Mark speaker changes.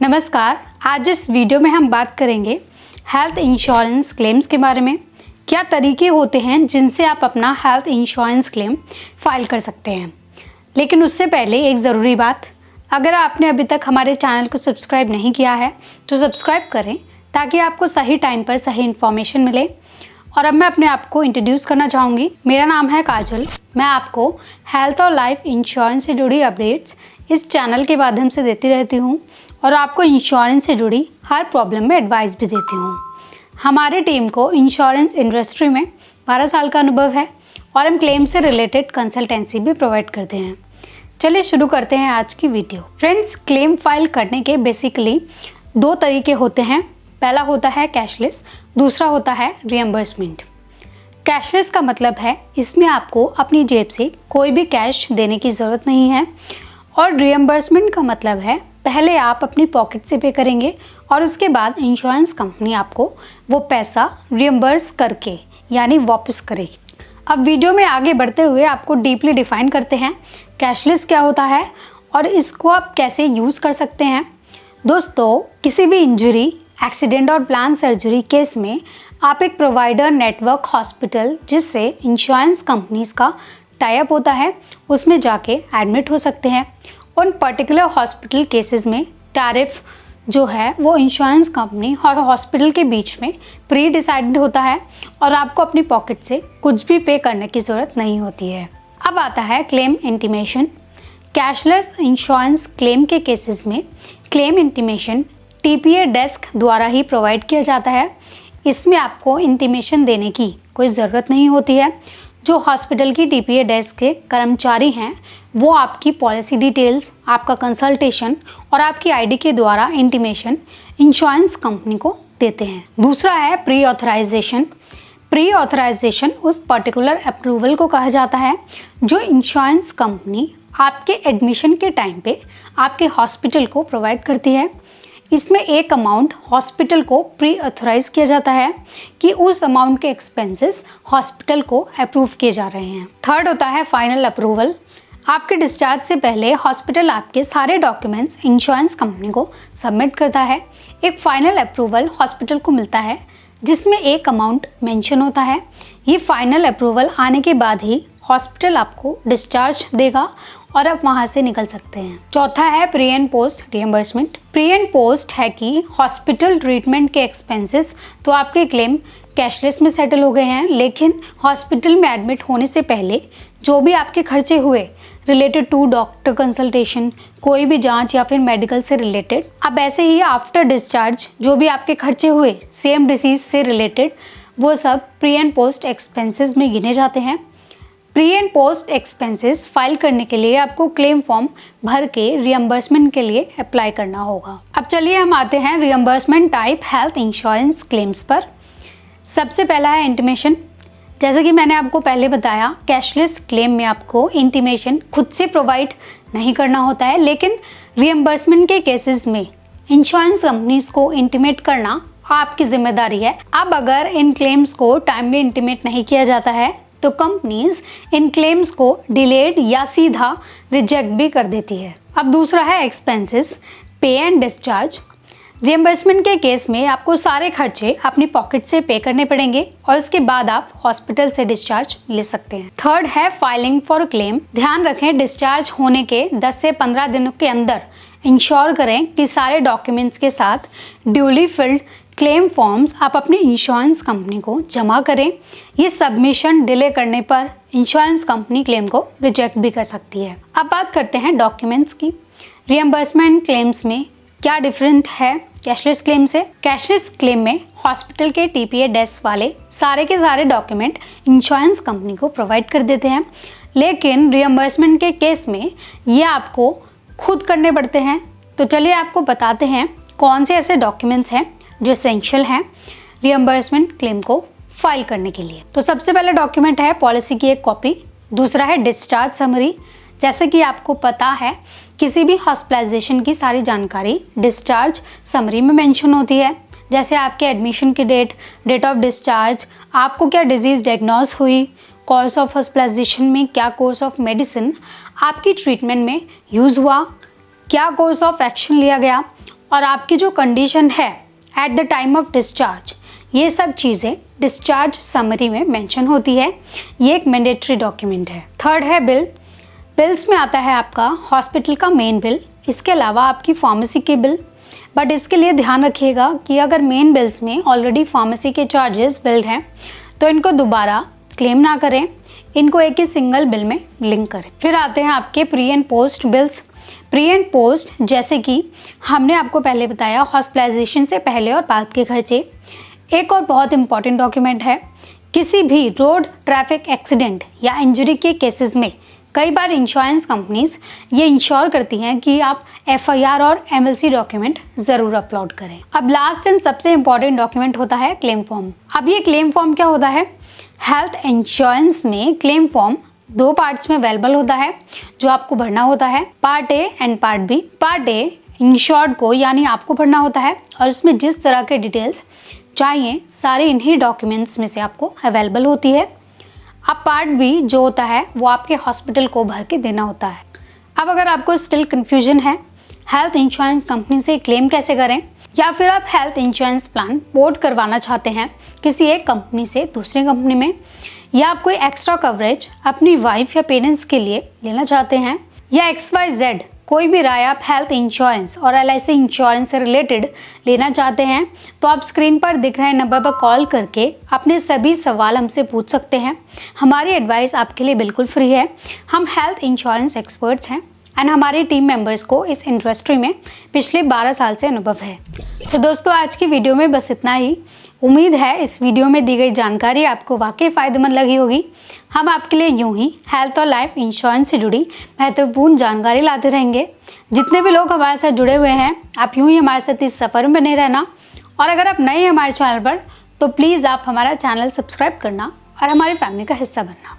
Speaker 1: नमस्कार। आज इस वीडियो में हम बात करेंगे हेल्थ इंश्योरेंस क्लेम्स के बारे में। क्या तरीके होते हैं जिनसे आप अपना हेल्थ इंश्योरेंस क्लेम फाइल कर सकते हैं। लेकिन उससे पहले एक ज़रूरी बात, अगर आपने अभी तक हमारे चैनल को सब्सक्राइब नहीं किया है तो सब्सक्राइब करें ताकि आपको सही टाइम पर सही इन्फॉर्मेशन मिले। और अब मैं अपने आप को इंट्रोड्यूस करना चाहूँगी। मेरा नाम है काजल। मैं आपको हेल्थ और लाइफ इंश्योरेंस से जुड़ी अपडेट्स इस चैनल के माध्यम से देती रहती हूँ और आपको इंश्योरेंस से जुड़ी हर प्रॉब्लम में एडवाइस भी देती हूँ। हमारी टीम को इंश्योरेंस इंडस्ट्री में 12 साल का अनुभव है और हम क्लेम से रिलेटेड कंसल्टेंसी भी प्रोवाइड करते हैं। चलिए शुरू करते हैं आज की वीडियो। फ्रेंड्स, क्लेम फाइल करने के बेसिकली 2 तरीके होते हैं। पहला होता है कैशलेस, दूसरा होता है रिएम्बर्समेंट। कैशलेस का मतलब है इसमें आपको अपनी जेब से कोई भी कैश देने की ज़रूरत नहीं है। और रिएम्बर्समेंट का मतलब है पहले आप अपनी पॉकेट से पे करेंगे और उसके बाद इंश्योरेंस कंपनी आपको वो पैसा रिएम्बर्स करके यानी वापस करेगी। अब वीडियो में आगे बढ़ते हुए आपको डीपली डिफाइन करते हैं कैशलेस क्या होता है और इसको आप कैसे यूज़ कर सकते हैं। दोस्तों, किसी भी इंजरी, एक्सीडेंट और प्लान सर्जरी केस में आप एक प्रोवाइडर नेटवर्क हॉस्पिटल जिससे इंश्योरेंस कंपनीज का टाई अप होता है उसमें जाके एडमिट हो सकते हैं। उन पर्टिकुलर हॉस्पिटल केसेस में टैरिफ जो है वो इंश्योरेंस कंपनी और हॉस्पिटल के बीच में प्री डिसाइडेड होता है और आपको अपनी पॉकेट से कुछ भी पे करने की ज़रूरत नहीं होती है। अब आता है claim intimation. Cashless insurance claim के केसेस में क्लेम इंटीमेशन TPA डेस्क द्वारा ही प्रोवाइड किया जाता है। इसमें आपको इंटीमेशन देने की कोई ज़रूरत नहीं होती है। जो हॉस्पिटल की TPA डेस्क के कर्मचारी हैं वो आपकी पॉलिसी डिटेल्स, आपका कंसल्टेशन और आपकी ID के द्वारा इंटीमेशन इंश्योरेंस कंपनी को देते हैं। दूसरा है प्री ऑथराइजेशन। प्री ऑथराइजेशन उस पर्टिकुलर अप्रूवल को कहा जाता है जो इंश्योरेंस कंपनी आपके एडमिशन के टाइम पे आपके हॉस्पिटल को प्रोवाइड करती है। इसमें एक अमाउंट हॉस्पिटल को प्री ऑथराइज किया जाता है कि उस अमाउंट के एक्सपेंसेस हॉस्पिटल को अप्रूव किए जा रहे हैं। थर्ड होता है फाइनल अप्रूवल। आपके डिस्चार्ज से पहले हॉस्पिटल आपके सारे डॉक्यूमेंट्स इंश्योरेंस कंपनी को सबमिट करता है। एक फाइनल अप्रूवल हॉस्पिटल को मिलता है जिसमें एक अमाउंट मेंशन होता है। ये फाइनल अप्रूवल आने के बाद ही हॉस्पिटल आपको डिस्चार्ज देगा और आप वहाँ से निकल सकते हैं। चौथा है pre and post reimbursement. Pre and post है कि हॉस्पिटल ट्रीटमेंट के एक्सपेंसेस तो आपके क्लेम कैशलेस में सेटल हो गए हैं, लेकिन हॉस्पिटल में एडमिट होने से पहले जो भी आपके खर्चे हुए रिलेटेड टू डॉक्टर कंसल्टेशन, कोई भी जांच या फिर मेडिकल से रिलेटेड, अब ऐसे ही आफ्टर डिस्चार्ज जो भी आपके खर्चे हुए सेम डिसीज से रिलेटेड, वो सब प्री एंड पोस्ट एक्सपेंसेस में गिने जाते हैं। Pre and post expenses file करने के लिए आपको क्लेम फॉर्म भर के रिएम्बर्समेंट के लिए अप्लाई करना होगा। अब चलिए हम आते हैं reimbursement type health insurance claims पर। सबसे पहला है इंटीमेशन। जैसे कि मैंने आपको पहले बताया, कैशलेस क्लेम में आपको इंटीमेशन खुद से प्रोवाइड नहीं करना होता है, लेकिन रिएम्बर्समेंट के केसेस में इंश्योरेंस कंपनीज को इंटीमेट करना आपकी जिम्मेदारी है। अब अगर इन क्लेम्स को टाइमली इंटीमेट नहीं किया जाता है तो कंपनीज इन क्लेम्स को डिलेड या सीधा रिजेक्ट भी कर देती है। अब दूसरा है एक्सपेंसेस पे एंड डिस्चार्ज। रिएम्बर्समेंट के केस में आपको सारे खर्चे अपनी पॉकेट से पे करने पड़ेंगे और उसके बाद आप हॉस्पिटल से डिस्चार्ज ले सकते हैं। थर्ड है फाइलिंग फॉर क्लेम। ध्यान रखें, डिस्चार्ज होने के 10 से 15 दिनों के अंदर इंश्योर करें कि सारे डॉक्यूमेंट्स के साथ ड्यूली फिल्ड क्लेम फॉर्म्स आप अपने इंश्योरेंस कंपनी को जमा करें। ये सबमिशन डिले करने पर इंश्योरेंस कंपनी क्लेम को रिजेक्ट भी कर सकती है। अब बात करते हैं डॉक्यूमेंट्स की। रिएम्बर्समेंट क्लेम्स में क्या डिफरेंट है कैशलेस क्लेम से। कैशलेस क्लेम में हॉस्पिटल के TPA डेस्क वाले सारे के सारे डॉक्यूमेंट इंश्योरेंस कंपनी को प्रोवाइड कर देते हैं, लेकिन रिएम्बर्समेंट के केस में ये आपको खुद करने पड़ते हैं। तो चलिए आपको बताते हैं कौन से ऐसे डॉक्यूमेंट्स हैं जो एसेंशियल हैं रिएम्बर्समेंट क्लेम को फाइल करने के लिए। तो सबसे पहला डॉक्यूमेंट है पॉलिसी की एक कॉपी। दूसरा है डिस्चार्ज समरी। जैसे कि आपको पता है किसी भी हॉस्पिटलाइजेशन की सारी जानकारी डिस्चार्ज समरी में मेंशन होती है, जैसे आपके एडमिशन की डेट ऑफ डिस्चार्ज, आपको क्या डिजीज़ डायग्नोज हुई, कोर्स ऑफ हॉस्पिटलाइजेशन में क्या कोर्स ऑफ मेडिसिन आपकी ट्रीटमेंट में यूज़ हुआ, क्या कोर्स ऑफ एक्शन लिया गया और आपकी जो कंडीशन है at the time of discharge, ये सब चीज़ें डिस्चार्ज समरी में मेंशन होती है। ये एक मैंडेटरी डॉक्यूमेंट है। थर्ड है बिल। बिल्स में आता है आपका हॉस्पिटल का मेन बिल, इसके अलावा आपकी फार्मेसी के बिल। बट इसके लिए ध्यान रखिएगा कि अगर मेन बिल्स में ऑलरेडी फार्मेसी के चार्जेस बिल्ड हैं तो इनको दोबारा क्लेम ना करें, इनको एक ही सिंगल बिल में लिंक करें। फिर आते हैं आपके pre and post bills. Pre and post जैसे कि हमने आपको पहले बताया, हॉस्पिटलाइजेशन से पहले और बाद के खर्चे। एक और बहुत इंपॉर्टेंट डॉक्यूमेंट है, किसी भी रोड ट्रैफिक एक्सीडेंट या इंजरी के केसेस में कई बार इंश्योरेंस कंपनीज ये इंश्योर करती हैं कि आप एफआईआर और एमएलसी डॉक्यूमेंट ज़रूर अपलोड करें। अब लास्ट एंड सबसे इम्पॉर्टेंट डॉक्यूमेंट होता है क्लेम फॉर्म। अब ये क्लेम फॉर्म क्या होता है? हेल्थ इंश्योरेंस में क्लेम फॉर्म 2 पार्ट्स में अवेलेबल होता है जो आपको भरना होता है, part A and part B. Part A insured को यानी आपको भरना होता है और उसमें जिस तरह के डिटेल्स चाहिए सारे इन्हीं डॉक्यूमेंट्स में से आपको अवेलेबल होती है। अब पार्ट बी जो होता है वो आपके हॉस्पिटल को भर के देना होता है। अब अगर आपको स्टिल कन्फ्यूजन है हेल्थ इंश्योरेंस कंपनी से क्लेम कैसे करें, या फिर आप हेल्थ इंश्योरेंस प्लान पोर्ट करवाना चाहते हैं किसी एक कंपनी से दूसरी कंपनी में, या आप कोई एक्स्ट्रा कवरेज अपनी वाइफ या पेरेंट्स के लिए लेना चाहते हैं, या XYZ कोई भी राय आप हेल्थ इंश्योरेंस और LIC इंश्योरेंस से रिलेटेड लेना चाहते हैं, तो आप स्क्रीन पर दिख रहे नंबर पर कॉल करके अपने सभी सवाल हमसे पूछ सकते हैं। हमारी एडवाइस आपके लिए बिल्कुल फ्री है। हम हेल्थ इंश्योरेंस एक्सपर्ट्स हैं एंड हमारी टीम मेंबर्स को इस इंडस्ट्री में पिछले 12 साल से अनुभव है। तो दोस्तों आज की वीडियो में बस इतना ही। उम्मीद है इस वीडियो में दी गई जानकारी आपको वाकई फ़ायदेमंद लगी होगी। हम आपके लिए यूं ही हेल्थ और लाइफ इंश्योरेंस से जुड़ी महत्वपूर्ण जानकारी लाते रहेंगे। जितने भी लोग हमारे साथ जुड़े हुए हैं, आप यूं ही हमारे साथ इस सफ़र में बने रहना। और अगर आप नए हैं हमारे चैनल पर तो प्लीज़ आप हमारा चैनल सब्सक्राइब करना और हमारी फैमिली का हिस्सा बनना।